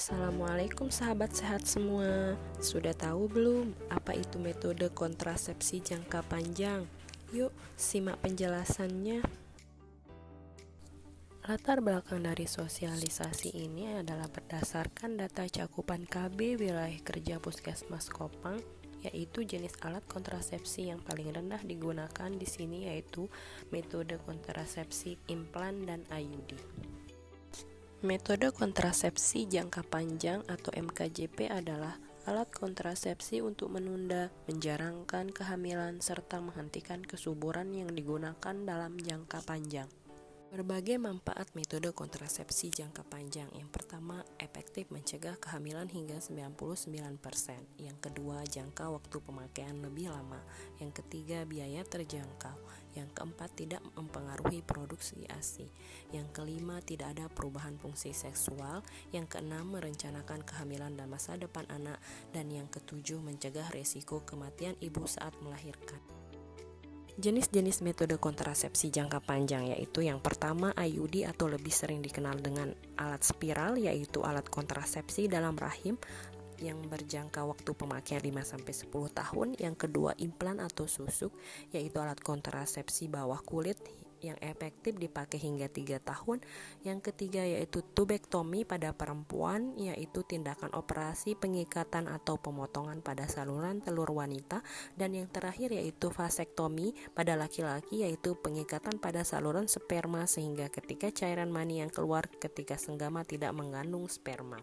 Assalamualaikum sahabat sehat semua. Sudah tahu belum apa itu metode kontrasepsi jangka panjang? Yuk simak penjelasannya. Latar belakang dari sosialisasi ini adalah berdasarkan data cakupan KB wilayah kerja Puskesmas Kopang, yaitu jenis alat kontrasepsi yang paling rendah digunakan di sini yaitu metode kontrasepsi implan dan IUD. Metode kontrasepsi jangka panjang atau MKJP adalah alat kontrasepsi untuk menunda, menjarangkan kehamilan, serta menghentikan kesuburan yang digunakan dalam jangka panjang. Berbagai manfaat metode kontrasepsi jangka panjang. Yang pertama, efektif mencegah kehamilan hingga 99%. Yang kedua, jangka waktu pemakaian lebih lama. Yang ketiga, biaya terjangkau. Yang keempat, tidak mempengaruhi produksi ASI. Yang kelima, tidak ada perubahan fungsi seksual. Yang keenam, merencanakan kehamilan dan masa depan anak. Dan yang ketujuh, mencegah resiko kematian ibu saat melahirkan. Jenis-jenis metode kontrasepsi jangka panjang yaitu yang pertama IUD atau lebih sering dikenal dengan alat spiral, yaitu alat kontrasepsi dalam rahim yang berjangka waktu pemakaian 5-10 tahun. Yang kedua implan atau susuk, yaitu alat kontrasepsi bawah kulit yang efektif dipakai hingga 3 tahun. Yang ketiga yaitu tubektomi pada perempuan, yaitu tindakan operasi pengikatan atau pemotongan pada saluran telur wanita. Dan yang terakhir yaitu vasektomi pada laki-laki, yaitu pengikatan pada saluran sperma sehingga ketika cairan mani yang keluar ketika senggama tidak mengandung sperma.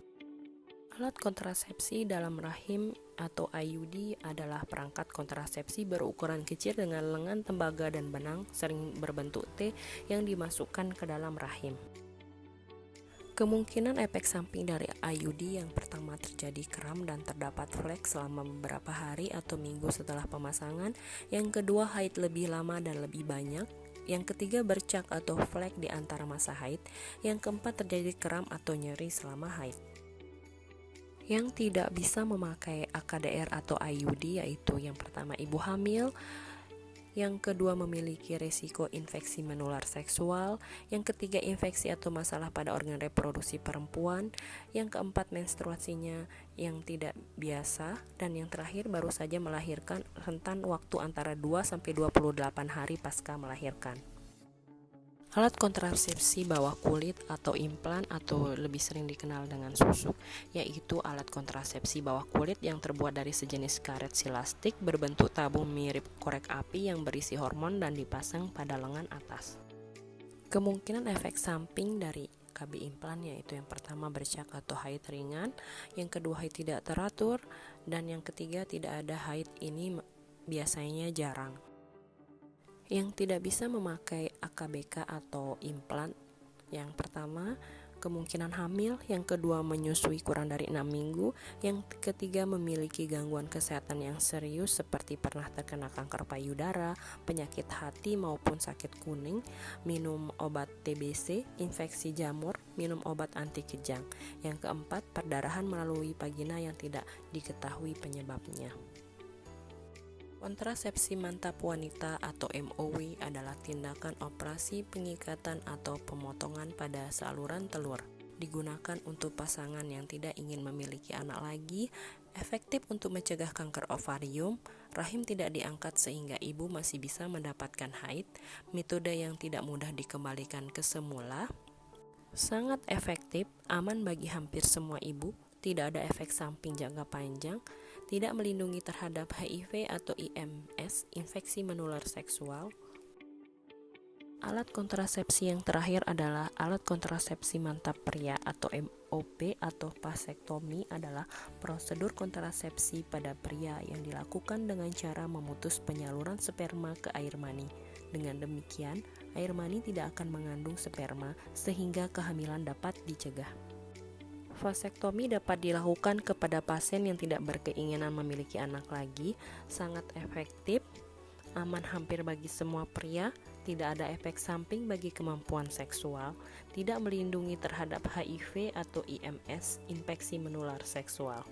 Alat kontrasepsi dalam rahim atau IUD adalah perangkat kontrasepsi berukuran kecil dengan lengan tembaga dan benang sering berbentuk T yang dimasukkan ke dalam rahim. Kemungkinan efek samping dari IUD yang pertama terjadi kram dan terdapat flek selama beberapa hari atau minggu setelah pemasangan. Yang kedua haid lebih lama dan lebih banyak. Yang ketiga bercak atau flek di antara masa haid. Yang keempat terjadi kram atau nyeri selama haid. Yang tidak bisa memakai AKDR atau IUD yaitu yang pertama ibu hamil, yang kedua memiliki risiko infeksi menular seksual, yang ketiga infeksi atau masalah pada organ reproduksi perempuan, yang keempat menstruasinya yang tidak biasa, dan yang terakhir baru saja melahirkan rentan waktu antara 2-28 hari pasca melahirkan. Alat kontrasepsi bawah kulit atau implan atau lebih sering dikenal dengan susuk, yaitu alat kontrasepsi bawah kulit yang terbuat dari sejenis karet silastik berbentuk tabung mirip korek api yang berisi hormon dan dipasang pada lengan atas. Kemungkinan efek samping dari KB implan yaitu yang pertama bercak atau haid ringan, yang kedua haid tidak teratur, dan yang ketiga tidak ada haid, ini biasanya jarang. Yang tidak bisa memakai AKBK atau implan, yang pertama kemungkinan hamil, yang kedua menyusui kurang dari 6 minggu, yang ketiga memiliki gangguan kesehatan yang serius seperti pernah terkena kanker payudara, penyakit hati maupun sakit kuning, minum obat TBC, infeksi jamur, minum obat anti kejang. Yang keempat perdarahan melalui vagina yang tidak diketahui penyebabnya. Kontrasepsi mantap wanita atau MOW adalah tindakan operasi pengikatan atau pemotongan pada saluran telur. Digunakan untuk pasangan yang tidak ingin memiliki anak lagi, efektif untuk mencegah kanker ovarium, rahim tidak diangkat sehingga ibu masih bisa mendapatkan haid, metode yang tidak mudah dikembalikan ke semula, sangat efektif, aman bagi hampir semua ibu, tidak ada efek samping jangka panjang, tidak melindungi terhadap HIV atau IMS, infeksi menular seksual. Alat kontrasepsi yang terakhir adalah alat kontrasepsi mantap pria atau MOP atau vasektomi, adalah prosedur kontrasepsi pada pria yang dilakukan dengan cara memutus penyaluran sperma ke air mani. Dengan demikian, air mani tidak akan mengandung sperma sehingga kehamilan dapat dicegah. Vasektomi dapat dilakukan kepada pasien yang tidak berkeinginan memiliki anak lagi, sangat efektif, aman hampir bagi semua pria, tidak ada efek samping bagi kemampuan seksual, tidak melindungi terhadap HIV atau IMS, infeksi menular seksual.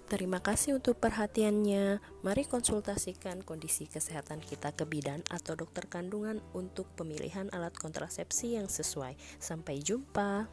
Terima kasih untuk perhatiannya. Mari konsultasikan kondisi kesehatan kita ke bidan atau dokter kandungan untuk pemilihan alat kontrasepsi yang sesuai. Sampai jumpa.